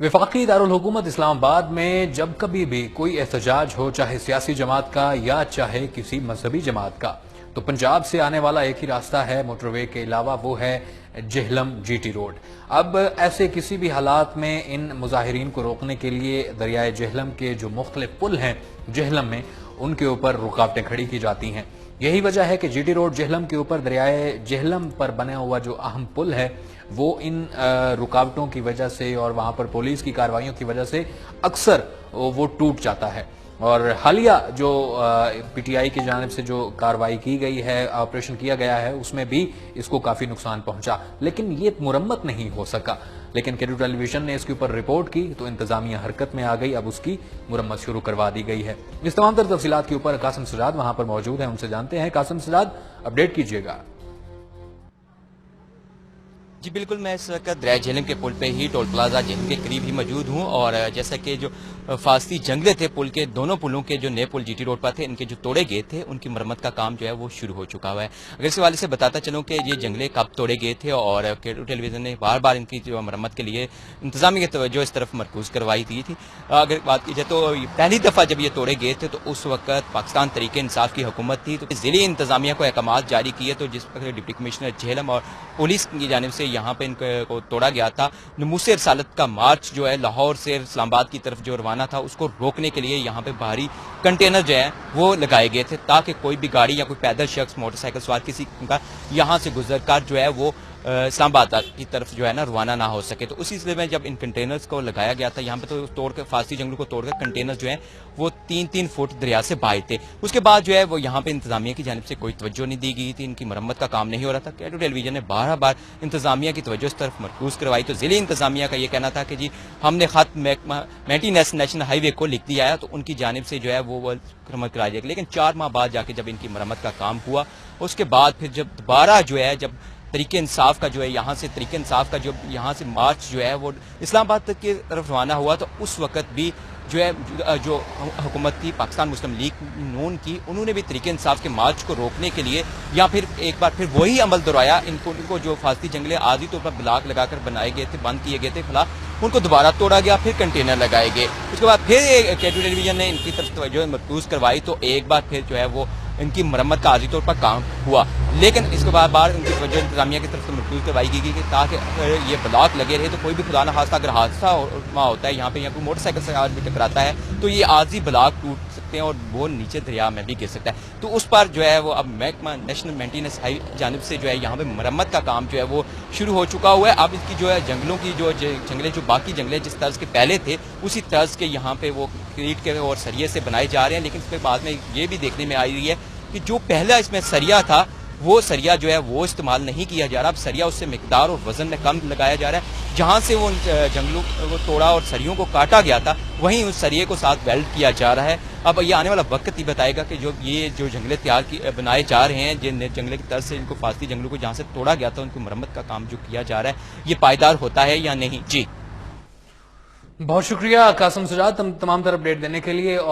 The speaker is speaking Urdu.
وفاقی دارالحکومت اسلام آباد میں جب کبھی بھی کوئی احتجاج ہو، چاہے سیاسی جماعت کا یا چاہے کسی مذہبی جماعت کا، تو پنجاب سے آنے والا ایک ہی راستہ ہے موٹر وے کے علاوہ، وہ ہے جہلم جی ٹی روڈ۔ اب ایسے کسی بھی حالات میں ان مظاہرین کو روکنے کے لیے دریائے جہلم کے جو مختلف پل ہیں جہلم میں، ان کے اوپر رکاوٹیں کھڑی کی جاتی ہیں۔ یہی وجہ ہے کہ جی ٹی روڈ جہلم کے اوپر دریائے جہلم پر بنا ہوا جو اہم پل ہے وہ ان رکاوٹوں کی وجہ سے اور وہاں پر پولیس کی کارروائیوں کی وجہ سے اکثر وہ ٹوٹ جاتا ہے۔ اور حالیہ جو پی ٹی آئی کی جانب سے جو کارروائی کی گئی ہے، آپریشن کیا گیا ہے، اس میں بھی اس کو کافی نقصان پہنچا، لیکن یہ مرمت نہیں ہو سکا۔ لیکن کیڈو ٹیلی ویژن نے اس کے اوپر رپورٹ کی تو انتظامیہ حرکت میں آ گئی، اب اس کی مرمت شروع کروا دی گئی ہے۔ اس تمام تر تفصیلات کے اوپر قاسم سجاد وہاں پر موجود ہیں، ان سے جانتے ہیں۔ قاسم سجاد، اپڈیٹ کیجیے گا۔ جی بالکل، میں اس وقت دریائے جہلم کے پل پہ ہی ٹول پلازا جہلم کے قریب ہی موجود ہوں، اور جیسا کہ جو فاصلی جنگلے تھے پل کے، دونوں پلوں کے جو نئے پل جی ٹی روڈ پر تھے، ان کے جو توڑے گئے تھے ان کی مرمت کا کام جو ہے وہ شروع ہو چکا ہوا ہے۔ اگر اس حوالے سے بتاتا چلوں کہ یہ جنگلے کب توڑے گئے تھے، اور کیڈو ٹیلی ویژن نے بار بار ان کی جو مرمت کے لیے انتظامیہ کی توجہ اس طرف مرکوز کروائی دی تھی۔ اگر بات کی جائے تو پہلی دفعہ جب یہ توڑے گئے تھے تو اس وقت پاکستان تحریک انصاف کی حکومت تھی، تو ضلعی انتظامیہ کو احکامات جاری کیے، تو جس وقت ڈپٹی کمشنر جہلم اور پولیس کی جانب سے یہاں پہ ان کو توڑا گیا تھا۔ نموس رسالت کا مارچ جو ہے لاہور سے اسلام آباد کی طرف جو روانہ تھا، اس کو روکنے کے لیے یہاں پہ بھاری کنٹینر جو ہے وہ لگائے گئے تھے، تاکہ کوئی بھی گاڑی یا کوئی پیدل شخص، موٹر سائیکل سوار کسی کا یہاں سے گزر کر جو ہے وہ اسلام آباد کی طرف جو ہے نا روانہ نہ ہو سکے۔ تو اسی سلسلے میں جب ان کنٹینرز کو لگایا گیا تھا یہاں پہ، تو توڑ کر فاصلی جنگلوں کو توڑ کر کنٹینر جو ہیں وہ 3-3 فٹ دریا سے باہر تھے۔ اس کے بعد جو ہے وہ یہاں پہ انتظامیہ کی جانب سے کوئی توجہ نہیں دی گئی تھی، ان کی مرمت کا کام نہیں ہو رہا تھا۔ کیڈو ٹیلی ویژن نے بار بار انتظامیہ کی توجہ اس طرف مرکوز کروائی، تو ضلعی انتظامیہ کا یہ کہنا تھا کہ جی ہم نے خط مینٹیننس نیشنل ہائی وے کو لکھ دیا ہے، تو ان کی جانب سے جو ہے وہ مرمت کرائی جائے گی۔ لیکن 4 ماہ بعد جا کے جب ان کی مرمت کا کام ہوا، اس کے بعد پھر جب دوبارہ جو ہے جب تحریک انصاف کا جو ہے یہاں سے تحریک انصاف کا جو یہاں سے مارچ جو ہے وہ اسلام آباد تک کی طرف روانہ ہوا، تو اس وقت بھی جو ہے جو حکومت تھی پاکستان مسلم لیگ نون کی، انہوں نے بھی تحریک انصاف کے مارچ کو روکنے کے لیے یا پھر ایک بار پھر وہی عمل دہرایا، ان کو جو فاصلی جنگلے عارضی طور پر بلاک لگا کر بنائے گئے تھے، بند کیے گئے تھے فلاں، ان کو دوبارہ توڑا گیا، پھر کنٹینر لگائے گئے۔ اس کے بعد پھر کیڈو ٹیلی ویژن نے ان کی طرف توجہ مرکوز کروائی، تو ایک بار پھر جو ہے وہ ان کی مرمت کا عارضی طور پر کام ہوا۔ لیکن اس کے بعد بار ان کی توجہ انتظامیہ کی طرف سے مرکوز کروائی گئی کہ تاکہ اگر یہ بلاک لگے رہے تو کوئی بھی خدا نخواستہ اگر حادثہ ہوتا ہے یہاں پہ، یا کوئی موٹر سائیکل سے آج بھی ٹکراتا ہے، تو یہ عارضی بلاک ٹوٹ سکتے ہیں اور وہ نیچے دریا میں بھی گر سکتا ہے۔ تو اس پر جو ہے وہ اب محکمہ نیشنل مینٹیننس ہائی جانب سے جو ہے یہاں پہ مرمت کا کام جو ہے وہ شروع ہو چکا ہوا ہے۔ اب اس کی جو ہے جنگلوں کی جو جنگلے جو باقی جنگلے جس طرز کے پہلے تھے اسی طرز کے یہاں پہ وہ کریٹ کے اور سریے سے بنائے جا رہے ہیں، لیکن اس کے بعد میں یہ بھی دیکھنے میں آئی رہی ہے کہ جو پہلا اس میں سریا تھا وہ سریا جو ہے وہ استعمال نہیں کیا جا رہا، اب سریا اس سے مقدار اور وزن میں کم لگایا جا رہا ہے۔ جہاں سے وہ جنگلوں کو توڑا اور سریوں کو کاٹا گیا تھا، وہیں اس سریے کو ساتھ ویلڈ کیا جا رہا ہے۔ اب یہ آنے والا وقت ہی بتائے گا کہ یہ جو جنگلے بنائے جا رہے ہیں، جن جنگلے کی طرف سے ان کو فاصلی جنگلوں کو جہاں سے توڑا گیا تھا ان کی مرمت کا کام جو کیا جا رہا ہے یہ پائیدار ہوتا ہے یا نہیں۔ جی بہت شکریہ قاسم سجاد تمام تر اپڈیٹ دینے کے لیے۔ اور